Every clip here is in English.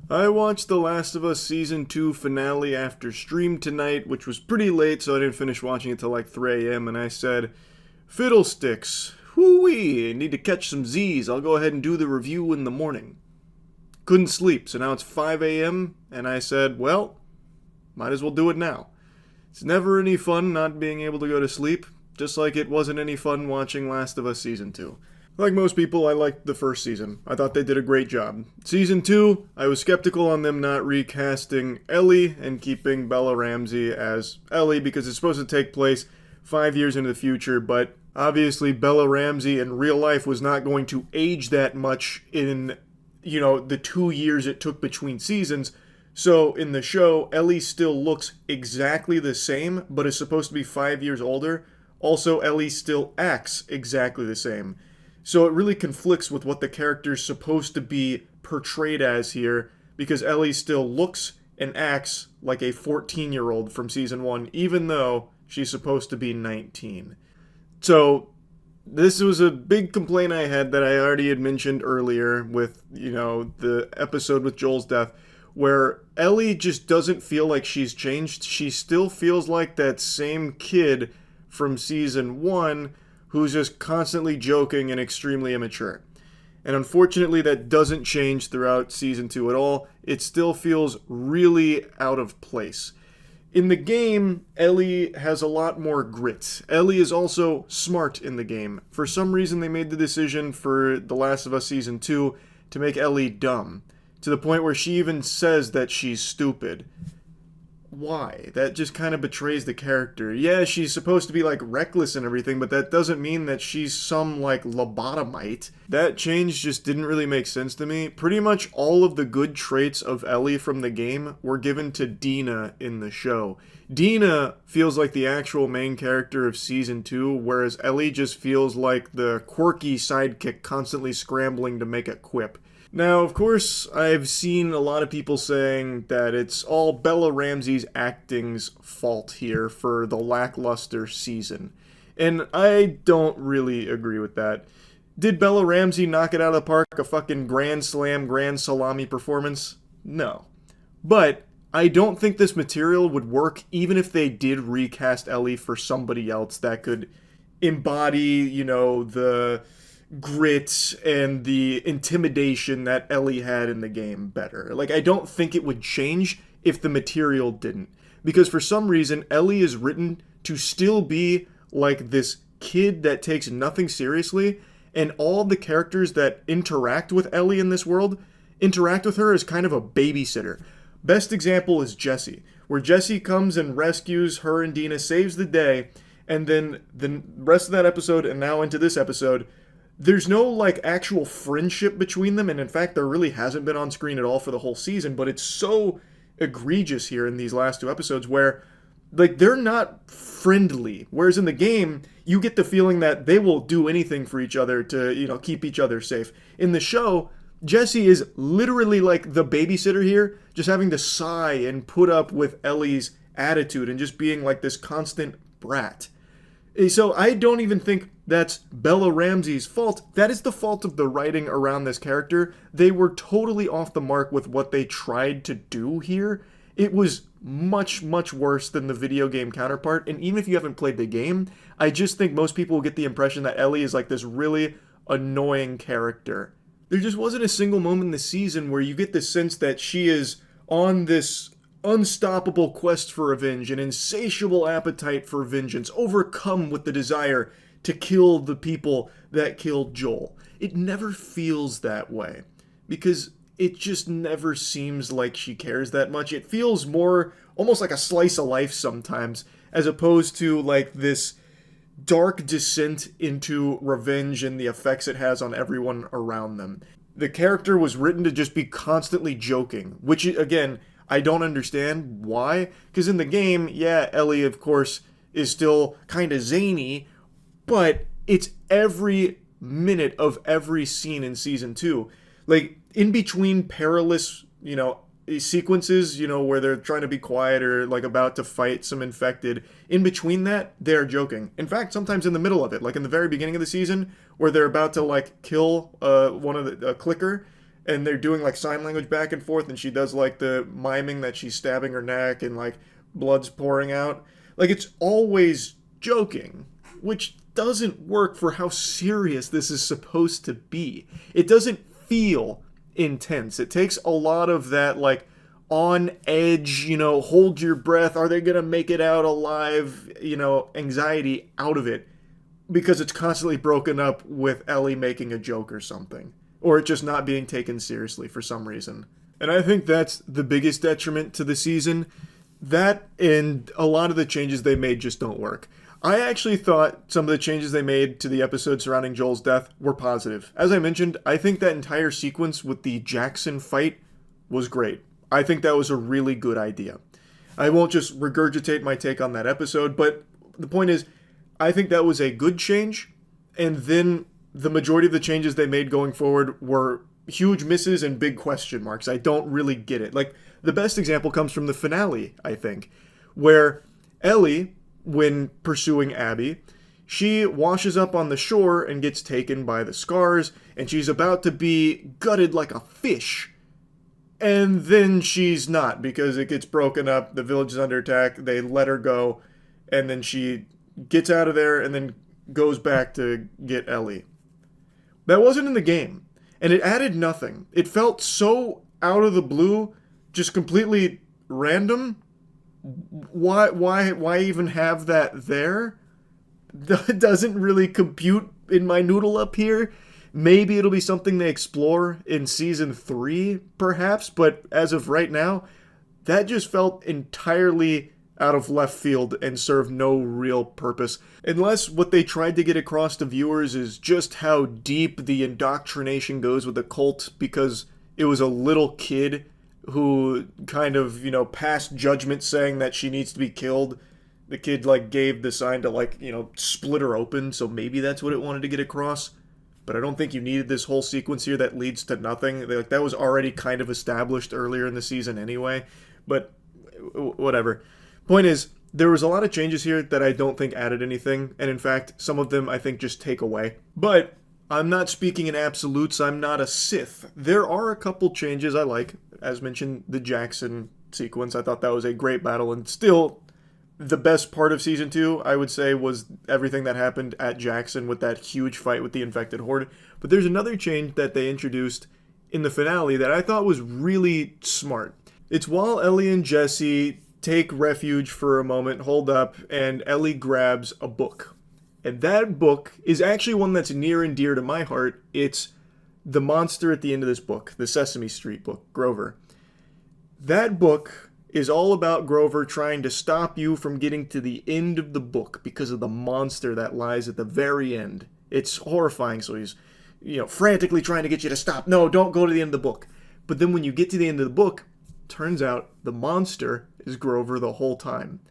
I watched The Last of Us Season 2 finale after stream tonight, which was pretty late, so I didn't finish watching it till like 3 a.m., and I said, Fiddlesticks, whoo-wee, I need to catch some Z's, I'll go ahead and do the review in the morning. Couldn't sleep, so now it's 5 a.m., and I said, well, might as well do it now. It's never any fun not being able to go to sleep, just like it wasn't any fun watching Last of Us Season 2. Like most people, I liked the first season. I thought they did a great job. Season 2, I was skeptical on them not recasting Ellie and keeping Bella Ramsey as Ellie because it's supposed to take place 5 years into the future, but obviously Bella Ramsey in real life was not going to age that much in, the 2 years it took between seasons. So in the show, Ellie still looks exactly the same, but is supposed to be 5 years older. Also, Ellie still acts exactly the same. So it really conflicts with what the character's supposed to be portrayed as here, because Ellie still looks and acts like a 14-year-old from season 1, even though she's supposed to be 19. So this was a big complaint I had that I already had mentioned earlier with, the episode with Joel's death, where Ellie just doesn't feel like she's changed. She still feels like that same kid from season 1 who's just constantly joking and extremely immature. And unfortunately, that doesn't change throughout season 2 at all. It still feels really out of place. In the game, Ellie has a lot more grit. Ellie is also smart in the game. For some reason, they made the decision for The Last of Us Season 2 to make Ellie dumb, to the point where she even says that she's stupid. Why? That just kind of betrays the character. Yeah, she's supposed to be like reckless and everything, but that doesn't mean that she's some like lobotomite. That change just didn't really make sense to me. Pretty much all of the good traits of Ellie from the game were given to Dina in the show. Dina feels like the actual main character of season 2, whereas Ellie just feels like the quirky sidekick constantly scrambling to make a quip. Now, of course, I've seen a lot of people saying that it's all Bella Ramsey's acting's fault here for the lackluster season. And I don't really agree with that. Did Bella Ramsey knock it out of the park, a fucking grand slam, grand salami performance? No. But I don't think this material would work even if they did recast Ellie for somebody else that could embody, the grit and the intimidation that Ellie had in the game better. Like, I don't think it would change if the material didn't. Because for some reason, Ellie is written to still be like this kid that takes nothing seriously, and all the characters that interact with Ellie in this world interact with her as kind of a babysitter. Best example is Jesse, where Jesse comes and rescues her and Dina, saves the day, and then the rest of that episode and now into this episode, there's no like actual friendship between them, and in fact there really hasn't been on screen at all for the whole season, but it's so egregious here in these last 2 episodes where like they're not friendly, whereas in the game you get the feeling that they will do anything for each other to keep each other safe. In the show, Jesse is literally like the babysitter here, just having to sigh and put up with Ellie's attitude and just being like this constant brat. So I don't even think that's Bella Ramsey's fault. That is the fault of the writing around this character. They were totally off the mark with what they tried to do here. It was much, much worse than the video game counterpart. And even if you haven't played the game, I just think most people will get the impression that Ellie is like this really annoying character. There just wasn't a single moment in the season where you get the sense that she is on this unstoppable quest for revenge, an insatiable appetite for vengeance, overcome with the desire to kill the people that killed Joel. It never feels that way, because it just never seems like she cares that much. It feels more almost like a slice of life sometimes, as opposed to like this dark descent into revenge and the effects it has on everyone around them. The character was written to just be constantly joking, which, again, I don't understand why, because in the game, yeah, Ellie, of course, is still kind of zany, but it's every minute of every scene in Season 2. Like, in between perilous, sequences, where they're trying to be quiet or, like, about to fight some infected, in between that, they're joking. In fact, sometimes in the middle of it, like in the very beginning of the season, where they're about to, like, kill a clicker, and they're doing like sign language back and forth, and she does like the miming that she's stabbing her neck and like blood's pouring out. Like, it's always joking, which doesn't work for how serious this is supposed to be. It doesn't feel intense. It takes a lot of that, like, on edge, hold your breath, are they gonna make it out alive, anxiety out of it, because it's constantly broken up with Ellie making a joke or something, or it just not being taken seriously for some reason. And I think that's the biggest detriment to the season. That and a lot of the changes they made just don't work. I actually thought some of the changes they made to the episode surrounding Joel's death were positive. As I mentioned, I think that entire sequence with the Jackson fight was great. I think that was a really good idea. I won't just regurgitate my take on that episode, but the point is, I think that was a good change, and then the majority of the changes they made going forward were huge misses and big question marks. I don't really get it. Like, the best example comes from the finale, I think, where Ellie, when pursuing Abby, she washes up on the shore and gets taken by the scars, and she's about to be gutted like a fish. And then she's not, because it gets broken up, the village is under attack, they let her go, and then she gets out of there and then goes back to get Ellie. That wasn't in the game, and it added nothing. It felt so out of the blue, just completely random. Why even have that there? That doesn't really compute in my noodle up here. Maybe it'll be something they explore in season 3, perhaps, but as of right now, that just felt entirely out of left field and served no real purpose. Unless what they tried to get across to viewers is just how deep the indoctrination goes with the cult, because it was a little kid who kind of, passed judgment saying that she needs to be killed. The kid, gave the sign to, split her open, so maybe that's what it wanted to get across. But I don't think you needed this whole sequence here that leads to nothing. That was already kind of established earlier in the season anyway. But whatever. Point is, there was a lot of changes here that I don't think added anything. And in fact, some of them I think just take away. But I'm not speaking in absolutes. I'm not a Sith. There are a couple changes I like. As mentioned, the Jackson sequence. I thought that was a great battle, and still the best part of season 2, I would say, was everything that happened at Jackson with that huge fight with the infected horde. But there's another change that they introduced in the finale that I thought was really smart. It's while Ellie and Jesse take refuge for a moment, hold up, and Ellie grabs a book. And that book is actually one that's near and dear to my heart. It's the monster at the end of this book, the Sesame Street book, Grover. That book is all about Grover trying to stop you from getting to the end of the book because of the monster that lies at the very end. It's horrifying, so he's, frantically trying to get you to stop. No, don't go to the end of the book. But then when you get to the end of the book, turns out the monster is Grover the whole time.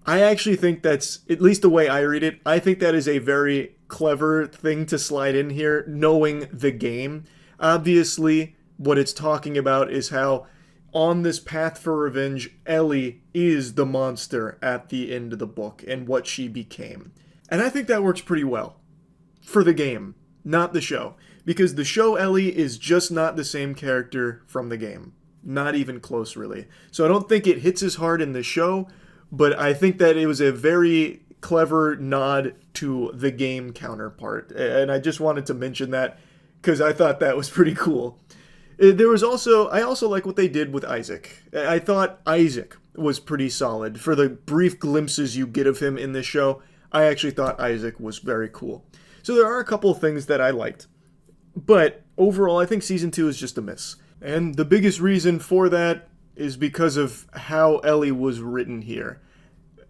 I actually think that's, at least the way I read it, I think that is a very clever thing to slide in here, knowing the game. Obviously, what it's talking about is how on this path for revenge, Ellie is the monster at the end of the book and what she became. And I think that works pretty well for the game, not the show. Because the show Ellie is just not the same character from the game. Not even close, really. So I don't think it hits as hard in the show, but I think that it was a very clever nod to the game counterpart. And I just wanted to mention that because I thought that was pretty cool. There was also, I also like what they did with Isaac. I thought Isaac was pretty solid. For the brief glimpses you get of him in this show, I actually thought Isaac was very cool. So there are a couple of things that I liked. But overall, I think Season 2 is just a miss. And the biggest reason for that is because of how Ellie was written here.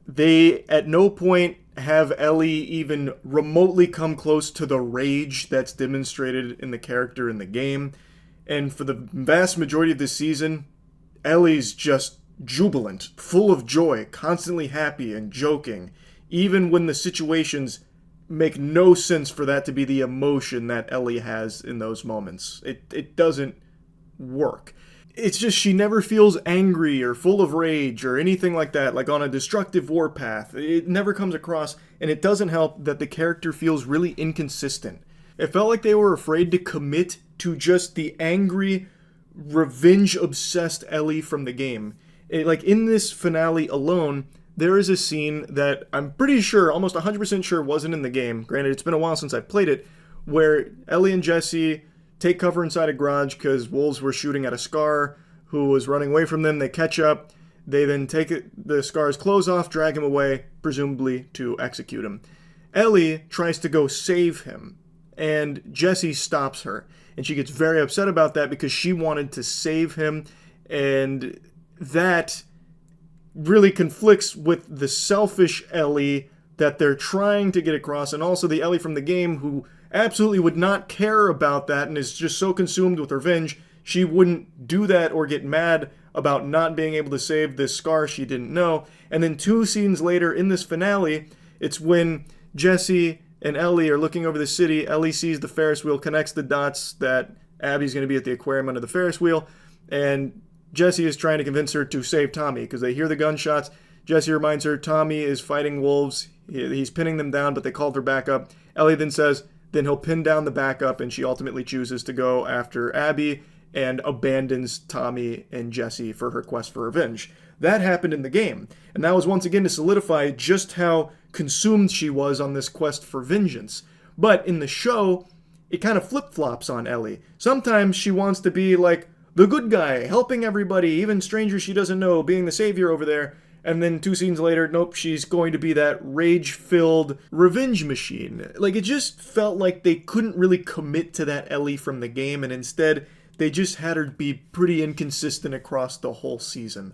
They, at no point, have Ellie even remotely come close to the rage that's demonstrated in the character in the game. And for the vast majority of this season, Ellie's just jubilant, full of joy, constantly happy and joking, even when the situations make no sense for that to be the emotion that Ellie has in those moments. It doesn't work. It's just she never feels angry or full of rage or anything like that, like on a destructive warpath. It never comes across, and it doesn't help that the character feels really inconsistent. It felt like they were afraid to commit to just the angry, revenge-obsessed Ellie from the game. Like, in this finale alone, there is a scene that I'm pretty sure, almost 100% sure, wasn't in the game. Granted, it's been a while since I've played it, where Ellie and Jesse take cover inside a garage because wolves were shooting at a Scar who was running away from them. They catch up. They then take the Scar's clothes off, drag him away, presumably to execute him. Ellie tries to go save him, and Jesse stops her. And she gets very upset about that because she wanted to save him, and that really conflicts with the selfish Ellie that they're trying to get across, and also the Ellie from the game who absolutely would not care about that and is just so consumed with revenge, she wouldn't do that or get mad about not being able to save this Scar she didn't know. And then 2 scenes later in this finale, it's when Jesse and Ellie are looking over the city. Ellie sees the Ferris wheel, connects the dots that Abby's going to be at the aquarium under the Ferris wheel, and Jesse is trying to convince her to save Tommy because they hear the gunshots. Jesse reminds her Tommy is fighting wolves. He's pinning them down, but they called for backup. Ellie then says then he'll pin down the backup, and she ultimately chooses to go after Abby and abandons Tommy and Jesse for her quest for revenge. That happened in the game, and that was once again to solidify just how consumed she was on this quest for vengeance. But in the show, it kind of flip-flops on Ellie. Sometimes she wants to be like the good guy, helping everybody, even strangers she doesn't know, being the savior over there. And then 2 scenes later, nope, she's going to be that rage-filled revenge machine. Like, it just felt like they couldn't really commit to that Ellie from the game, and instead, they just had her be pretty inconsistent across the whole season.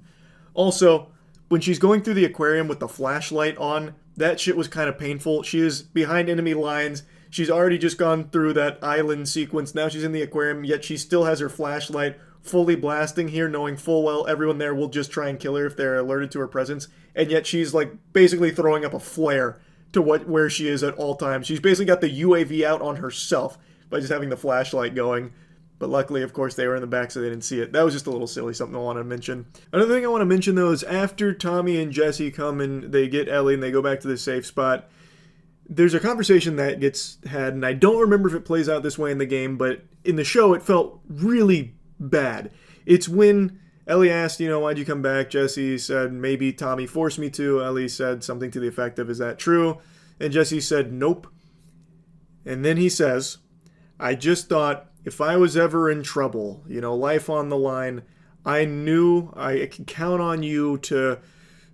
Also, when she's going through the aquarium with the flashlight on, that shit was kind of painful. She is behind enemy lines. She's already just gone through that island sequence. Now she's in the aquarium, yet she still has her flashlight fully blasting here, knowing full well everyone there will just try and kill her if they're alerted to her presence. And yet she's like basically throwing up a flare to where she is at all times. She's basically got the UAV out on herself by just having the flashlight going. But luckily, of course, they were in the back so they didn't see it. That was just a little silly, something I want to mention. Another thing I want to mention, though, is after Tommy and Jesse come and they get Ellie and they go back to the safe spot, there's a conversation that gets had, and I don't remember if it plays out this way in the game, but in the show, it felt really bad. It's when Ellie asked, why'd you come back? Jesse said, maybe Tommy forced me to. Ellie said something to the effect of, is that true? And Jesse said, nope. And then he says, I just thought, if I was ever in trouble, life on the line, I knew I could count on you to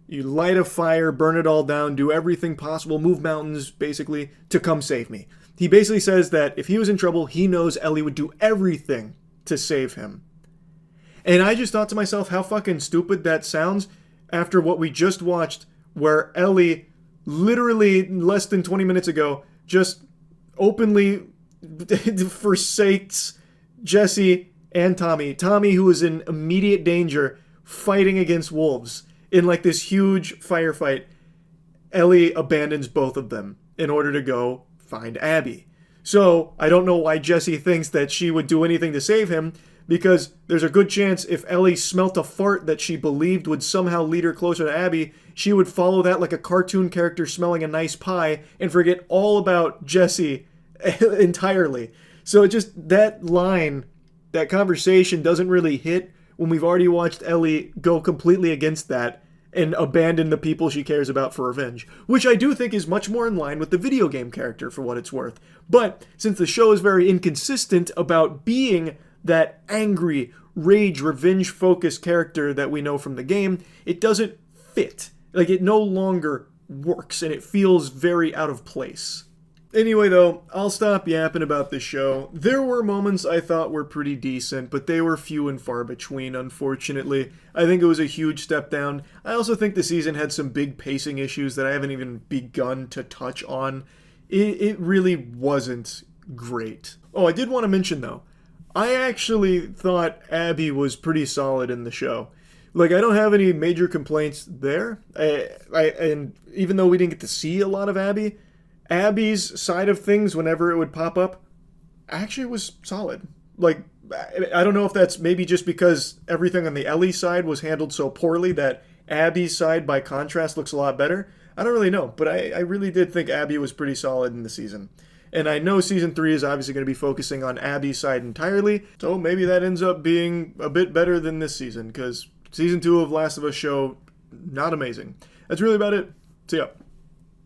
light a fire, burn it all down, do everything possible, move mountains, basically, to come save me. He basically says that if he was in trouble, he knows Ellie would do everything to save him. And I just thought to myself how fucking stupid that sounds after what we just watched, where Ellie, literally less than 20 minutes ago, just openly forsakes Jesse and Tommy. Tommy, who is in immediate danger, fighting against wolves in like this huge firefight. Ellie abandons both of them in order to go find Abby. So I don't know why Jesse thinks that she would do anything to save him, because there's a good chance if Ellie smelt a fart that she believed would somehow lead her closer to Abby, she would follow that like a cartoon character smelling a nice pie and forget all about Jesse entirely. So just that line, that conversation doesn't really hit when we've already watched Ellie go completely against that and abandon the people she cares about for revenge, which I do think is much more in line with the video game character for what it's worth. But since the show is very inconsistent about being that angry, rage, revenge-focused character that we know from the game, it doesn't fit. Like, it no longer works, and it feels very out of place. Anyway, though, I'll stop yapping about this show. There were moments I thought were pretty decent, but they were few and far between, unfortunately. I think it was a huge step down. I also think the season had some big pacing issues that I haven't even begun to touch on. It really wasn't great. Oh, I did want to mention, though, I actually thought Abby was pretty solid in the show. Like, I don't have any major complaints there. And even though we didn't get to see a lot of Abby's side of things whenever it would pop up actually was solid. Like, I don't know if that's maybe just because everything on the Ellie side was handled so poorly that Abby's side, by contrast, looks a lot better. I don't really know, but I really did think Abby was pretty solid in the season. And I know season 3 is obviously going to be focusing on Abby's side entirely, so maybe that ends up being a bit better than this season, because season 2 of Last of Us show, not amazing. That's really about it. See ya.